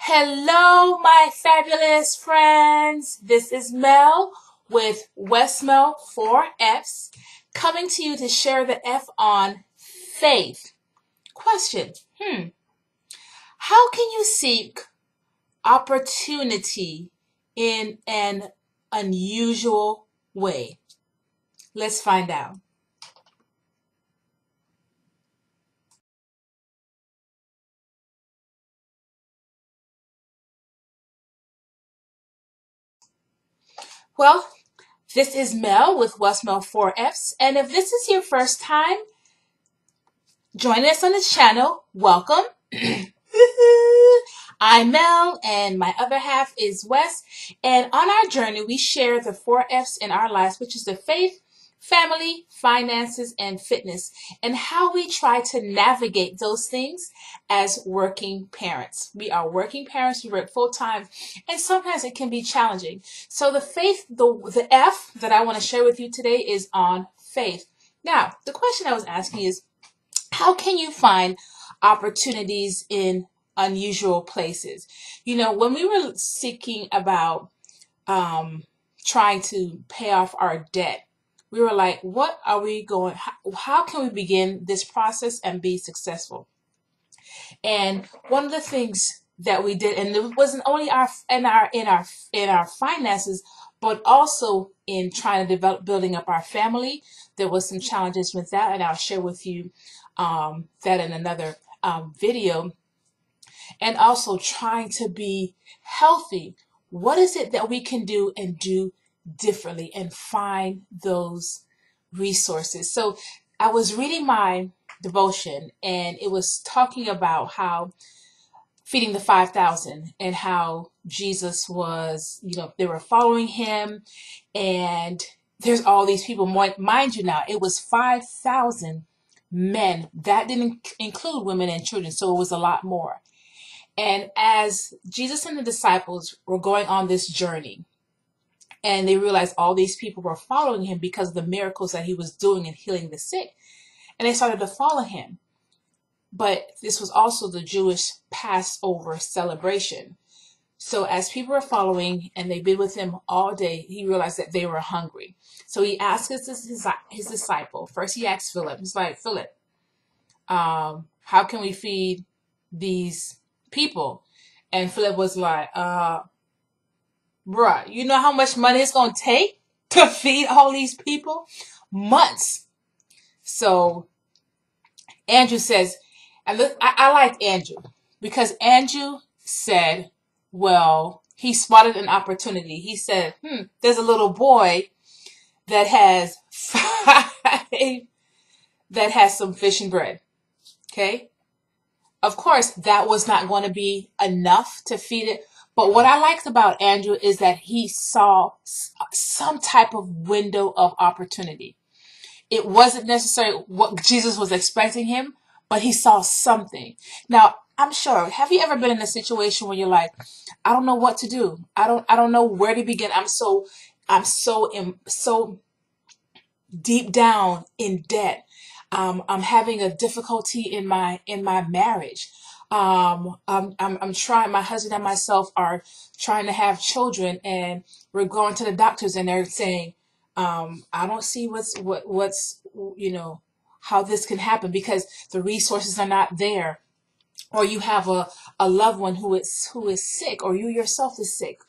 Hello, my fabulous friends. This is Mel with Westmel 4Fs coming to you to share the F on faith. Question. How can you seek opportunity in an unusual way? Let's find out. Well, this is Mel with Westmel 4Fs, and if this is your first time joining us on this channel, welcome. I'm Mel, and my other half is Wes. And on our journey, we share the 4Fs in our lives, which is the faith, family, finances, and fitness, and how we try to navigate those things as working parents. We are working parents, we work full time, and sometimes it can be challenging. So the F that I want to share with you today is on faith. Now, the question I was asking is, how can you find opportunities in unusual places? When we were seeking about trying to pay off our debt, we were like, what are we going, how can we begin this process and be successful? And one of the things that we did, and it wasn't only in our finances, but also in trying to building up our family. There was some challenges with that, and I'll share with you that in another video. And also trying to be healthy. What is it that we can do and do differently and find those resources? So I was reading my devotion, and it was talking about how feeding the 5,000 and how Jesus was, they were following him, and there's all these people. Mind you, now it was 5,000 men. That didn't include women and children, so it was a lot more. And as Jesus and the disciples were going on this journey, and they realized all these people were following him because of the miracles that he was doing and healing the sick, and they started to follow him. But this was also the Jewish Passover celebration. So as people were following and they've been with him all day, he realized that they were hungry. So he asked his disciple. First he asked Philip. He's like, Philip, how can we feed these people? And Philip was like, bruh, you know how much money it's going to take to feed all these people? Months. So Andrew says, and look, I like Andrew because Andrew said, well, he spotted an opportunity. He said, there's a little boy that has some fish and bread. Okay. Of course, that was not going to be enough to feed it. But what I liked about Andrew is that he saw some type of window of opportunity. It wasn't necessarily what Jesus was expecting him, but he saw something. Now, I'm sure, have you ever been in a situation where you're like, I don't know what to do. I don't know where to begin. I'm so deep down in debt. I'm having a difficulty in my marriage. I'm trying, my husband and myself are trying to have children, and we're going to the doctors and they're saying, I don't see what's how this can happen because the resources are not there, or you have a loved one who is sick, or you yourself is sick.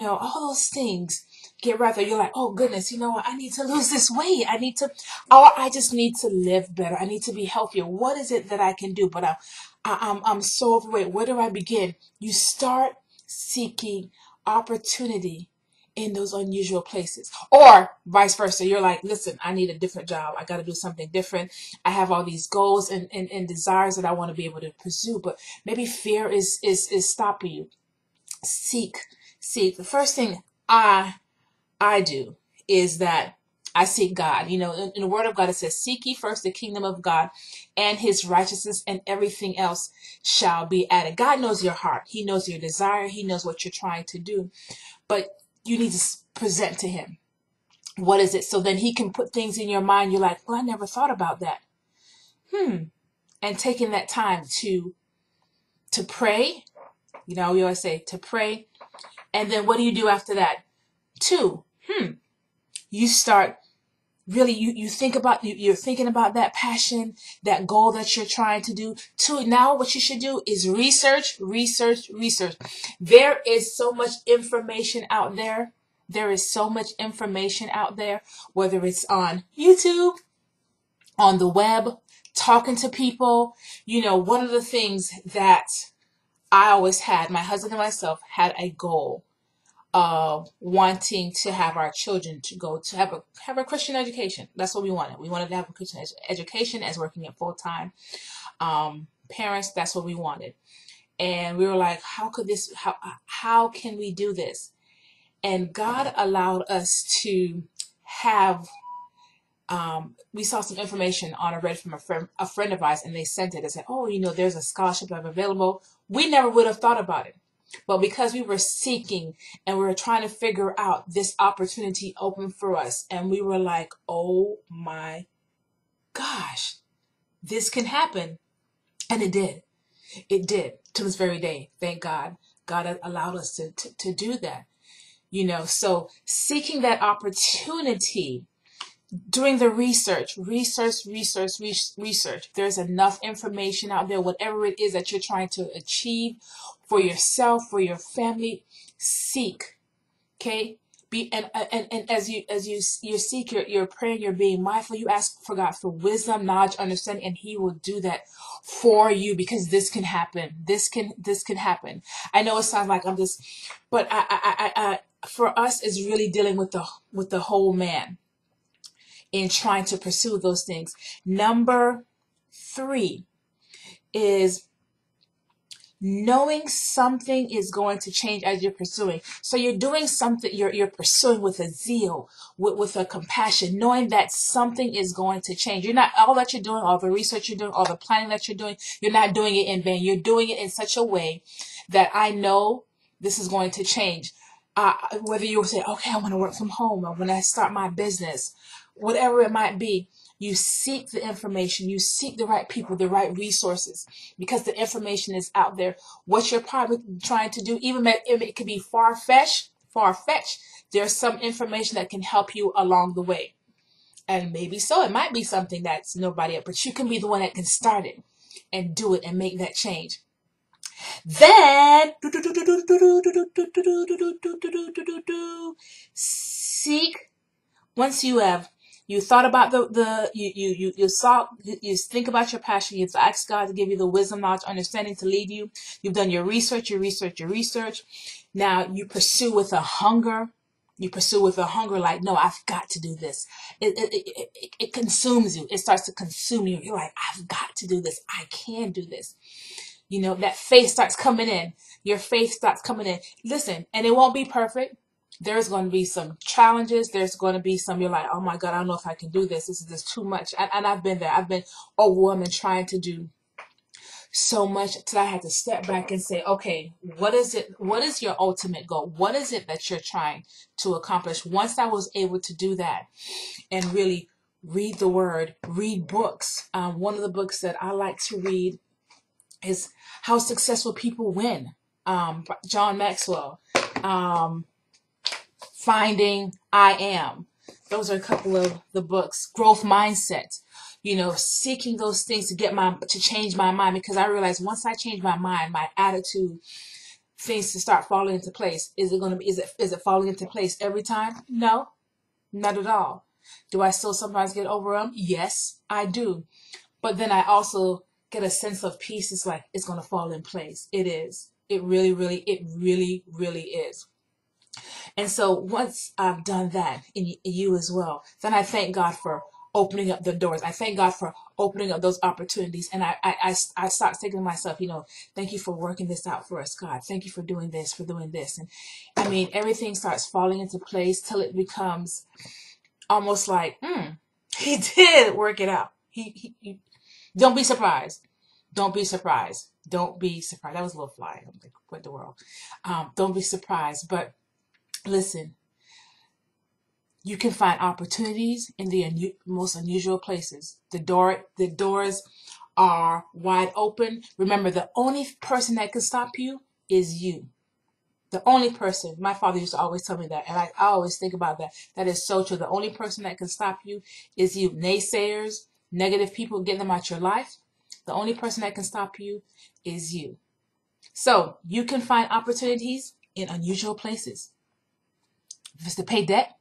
All those things get right there. You're like, oh goodness, I need to lose this weight. I just need to live better. I need to be healthier. What is it that I can do? But I'm so overweight. Where do I begin? You start seeking opportunity in those unusual places, or vice versa. You're like, listen, I need a different job. I got to do something different. I have all these goals and desires that I want to be able to pursue, but maybe fear is stopping you. Seek. The first thing I do is that I seek God. In the Word of God, it says, seek ye first the kingdom of God and his righteousness, and everything else shall be added. God knows your heart. He knows your desire. He knows what you're trying to do. But you need to present to him. What is it? So then he can put things in your mind. You're like, well, I never thought about that. And taking that time to pray, We always say to pray. And then what do you do after that? 2, you start really, you think about, you're thinking about that passion, that goal that you're trying to do. 2, now what you should do is research, research, research. There is so much information out there. There is so much information out there, whether it's on YouTube, on the web, talking to people. One of the things that I always had, my husband and myself had a goal of wanting to have our children to go to have a Christian education. That's what we wanted. We wanted to have a Christian education as working at full time parents. That's what we wanted, and we were like, how can we do this? And God allowed us to have. We saw some information on a Reddit from a friend of ours, and they sent it and said, "Oh, there's a scholarship available." We never would have thought about it. But because we were seeking and we were trying to figure out this opportunity open for us, and we were like, oh my gosh, this can happen. And it did. It did to this very day. Thank God. God allowed us to do that. So seeking that opportunity, doing the research. There's enough information out there, whatever it is that you're trying to achieve for yourself, for your family, seek. Okay? And as you seek, you're praying, you're being mindful, you ask for God for wisdom, knowledge, understanding, and He will do that for you, because this can happen. This can happen. I know it sounds like I'm just, but I for us is really dealing with the whole man in trying to pursue those things. Number 3 is knowing something is going to change as you're pursuing. So you're doing something, you're pursuing with a zeal, with a compassion, knowing that something is going to change. You're not, all that you're doing, all the research you're doing, all the planning that you're doing, you're not doing it in vain. You're doing it in such a way that I know this is going to change. Whether you say, okay, I want to work from home, or when I start my business, whatever it might be, you seek the information, you seek the right people, the right resources, because the information is out there. What you're probably trying to do, even if it could be far-fetched, there's some information that can help you along the way. And maybe so, it might be something that's nobody else, but you can be the one that can start it and do it and make that change. Then seek. Once you thought about you think about your passion, you've asked God to give you the wisdom, knowledge, understanding to lead you. You've done your research. Now you pursue with a hunger. Like, no, I've got to do this. It consumes you. It starts to consume you. You're like, I've got to do this. I can do this. That faith starts coming in. Your faith starts coming in. Listen, and it won't be perfect. There's going to be some challenges. There's going to be some, you're like, oh my God, I don't know if I can do this. This is just too much. And I've been there. I've been overwhelmed and trying to do so much that I had to step back and say, okay, what is it? What is your ultimate goal? What is it that you're trying to accomplish? Once I was able to do that and really read the word, read books. One of the books that I like to read is How Successful People Win. John Maxwell. Finding I Am. Those are a couple of the books. Growth Mindset. Seeking those things to change my mind, because I realized once I change my mind, my attitude, things to start falling into place. Is it falling into place every time? No, not at all. Do I still sometimes get overwhelmed? Yes, I do. But then I also get a sense of peace. It's like it's going to fall in place. It is. It really, really is. And so once I've done that in you as well, then I thank God for opening up the doors. I thank God for opening up those opportunities. And I start thinking to myself, thank you for working this out for us, God. Thank you for doing this, And I mean, everything starts falling into place till it becomes almost like, He did work it out. He don't be surprised. Don't be surprised. Don't be surprised. That was a little fly. I'm like, what the world? Don't be surprised. But listen, you can find opportunities in the most unusual places. The doors are wide open. Remember, the only person that can stop you is you. The only person, my father used to always tell me that, and I always think about that. That is so true. The only person that can stop you is you. Naysayers, negative people, get them out your life. The only person that can stop you is you. So you can find opportunities in unusual places. If it's to pay debt,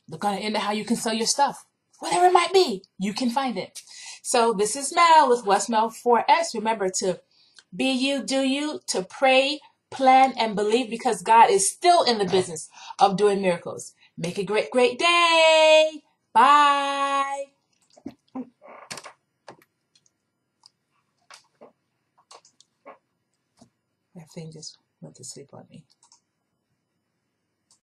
look on the end of how you can sell your stuff. Whatever it might be, you can find it. So this is Mel with West Mel 4S. Remember to be you, do you, to pray, plan, and believe, because God is still in the business of doing miracles. Make a great, great day. Bye. That thing just went to sleep on me.